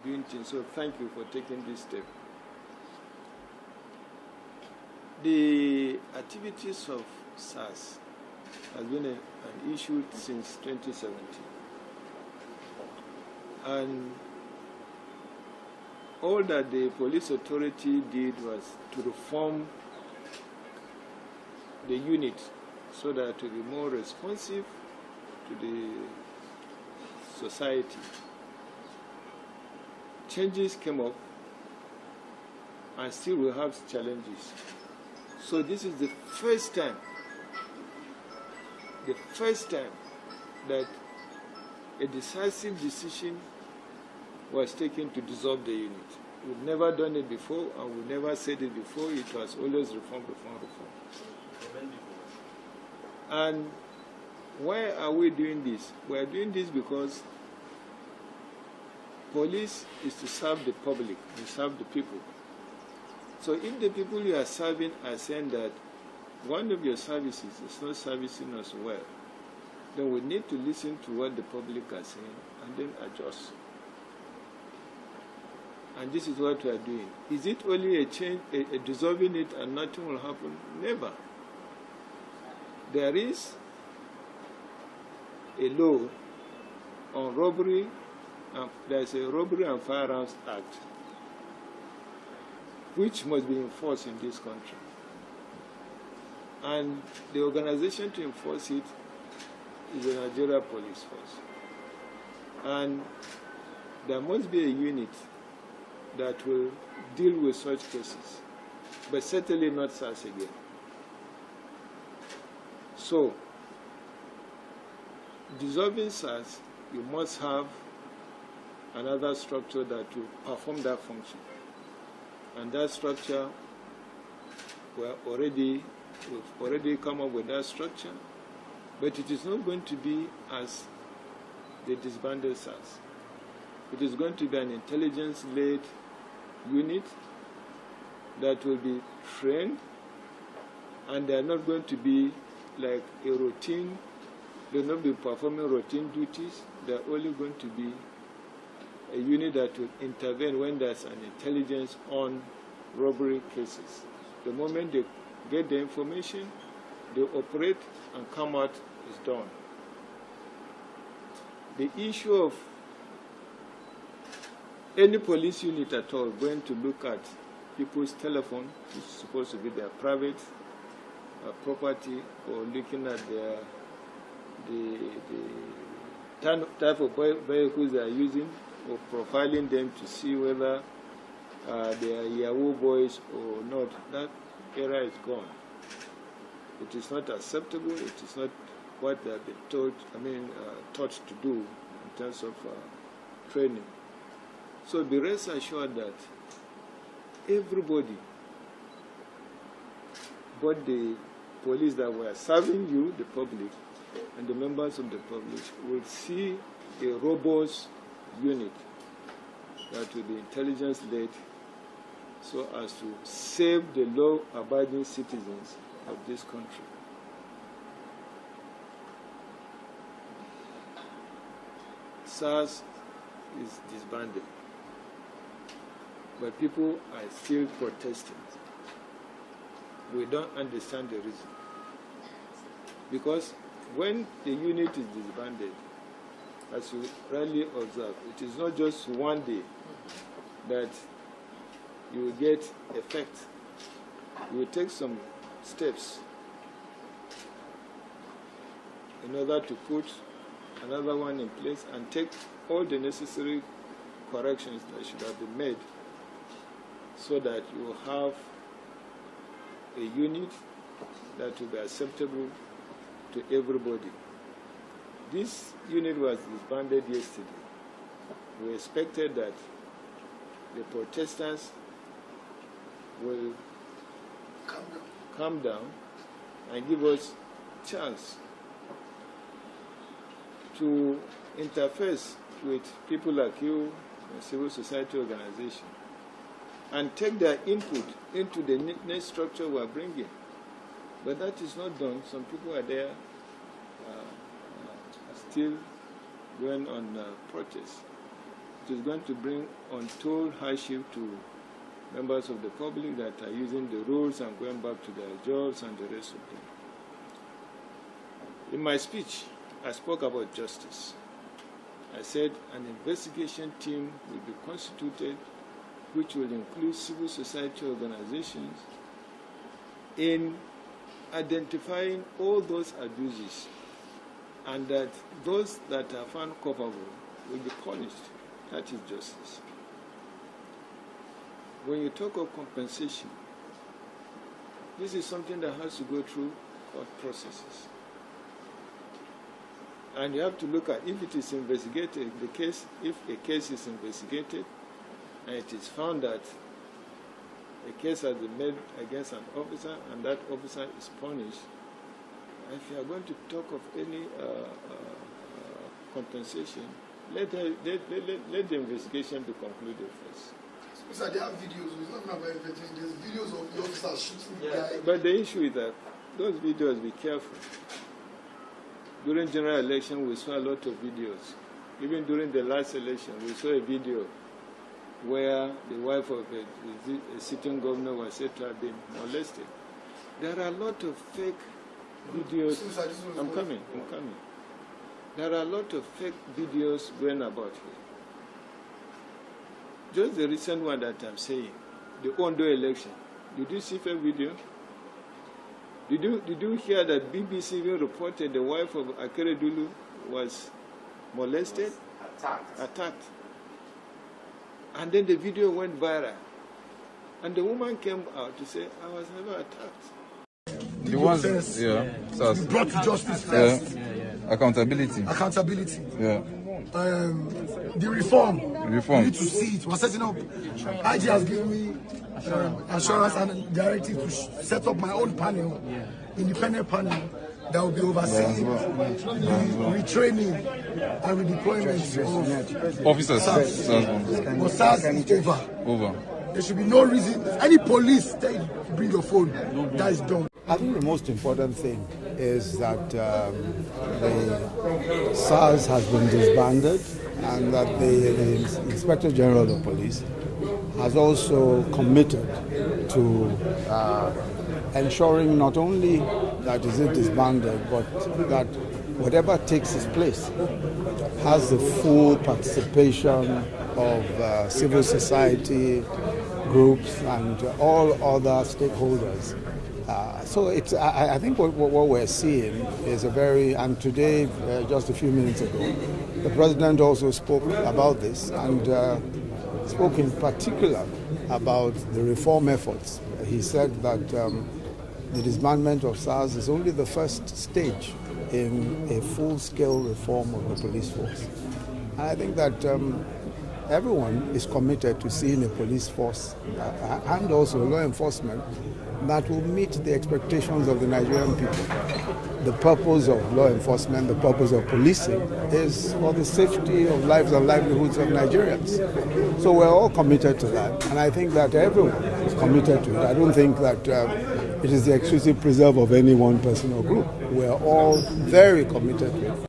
doing things. So thank you for taking this step. The activities of SARS has been an issue since 2017. And all that the police authority did was to reform the unit so that to be more responsive to the society. Changes came up, and still we have challenges. So this is the first time that a decisive decision was taken to dissolve the unit. We've never done it before, and we never said it before. It was always reform. And why are we doing this? We are doing this because police is to serve the public, to serve the people. So if the people you are serving are saying that one of your services is not servicing us well, then we need to listen to what the public are saying and then adjust. And this is what we are doing. Is it only a change, a dissolving it and nothing will happen? Never. There is a law on robbery, there is a Robbery and Firearms Act, which must be enforced in this country. And the organization to enforce it is the Nigeria Police Force. And there must be a unit that will deal with such cases, but certainly not SARS again. So, dissolving SARS, you must have another structure that will perform that function. And that structure, we've already come up with that structure, but it is not going to be as the disbanded SARS. It is going to be an intelligence-led unit that will be trained, and they are not going to be like a routine, they will not be performing routine duties. They are only going to be a unit that will intervene when there's an intelligence on robbery cases. The moment they get the information, they operate and come out is done. The issue of any police unit at all going to look at people's telephone, which is supposed to be their private property, or looking at the type of vehicles they are using, or profiling them to see whether they are Yahoo boys or not, that era is gone. It is not acceptable. It is not what they have been taught to do in terms of training. So be rest assured that everybody, both the police that were serving you, the public, and the members of the public, will see a robust unit that will be intelligence-led so as to save the law-abiding citizens of this country. SARS is disbanded, but people are still protesting. We don't understand the reason. Because when the unit is disbanded, as you rightly observe, it is not just one day that you will get effect. You will take some steps in order to put another one in place and take all the necessary corrections that should have been made so that you will have a unit that will be acceptable to everybody. This unit was disbanded yesterday. We expected that the protesters will calm down and give us chance to interface with people like you, civil society organization, and take their input into the next structure we are bringing. But that is not done. Some people are there still going on protest. it is going to bring untold hardship to members of the public that are using the roads and going back to their jobs and the rest of them. In my speech, I spoke about justice. I said an investigation team will be constituted which will include civil society organizations in identifying all those abuses, and that those that are found culpable will be punished. That is justice. When you talk of compensation, this is something that has to go through court processes. And you have to look at if it is investigated, if a case is investigated and it is found that a case has been made against an officer and that officer is punished, if you are going to talk of any compensation, let the investigation be concluded first. So they have videos. It's not about investigation. There's videos of the officers shooting the guy. But the issue is that those videos, be careful. During general election, we saw a lot of videos. Even during the last election, we saw a video where the wife of a sitting governor was said to have been molested. There are a lot of fake videos. I'm coming. There are a lot of fake videos going about here. Just the recent one that I'm saying, the Ondo election. Did you see fake video? Did you hear that BBC even reported the wife of Akeredolu was molested? Attacked. And then the video went viral. And the woman came out to say, I was never attacked. The ones, You brought to justice first. Accountability. Yeah. The reform. You need to see it. We're setting up. IG has given me assurance and directive to set up my own panel, independent panel, that will be overseeing the retraining and redeployment of Officers. But SARS is over. There should be no reason. Any police tell you to bring your phone, that is done. I think the most important thing is that the SARS has been disbanded and that the Inspector General of Police has also committed to ensuring not only that is it disbanded, but that whatever takes its place has the full participation of civil society groups and all other stakeholders. So I think what we're seeing is and today, just a few minutes ago, the President also spoke about this and spoke in particular about the reform efforts. He said that the disbandment of SARS is only the first stage in a full-scale reform of the police force. And I think that everyone is committed to seeing a police force and also law enforcement that will meet the expectations of the Nigerian people. The purpose of law enforcement, the purpose of policing is for the safety of lives and livelihoods of Nigerians. So we're all committed to that, and I think that everyone is committed to it. I don't think that it is the exclusive preserve of any one person or group. We're all very committed to it.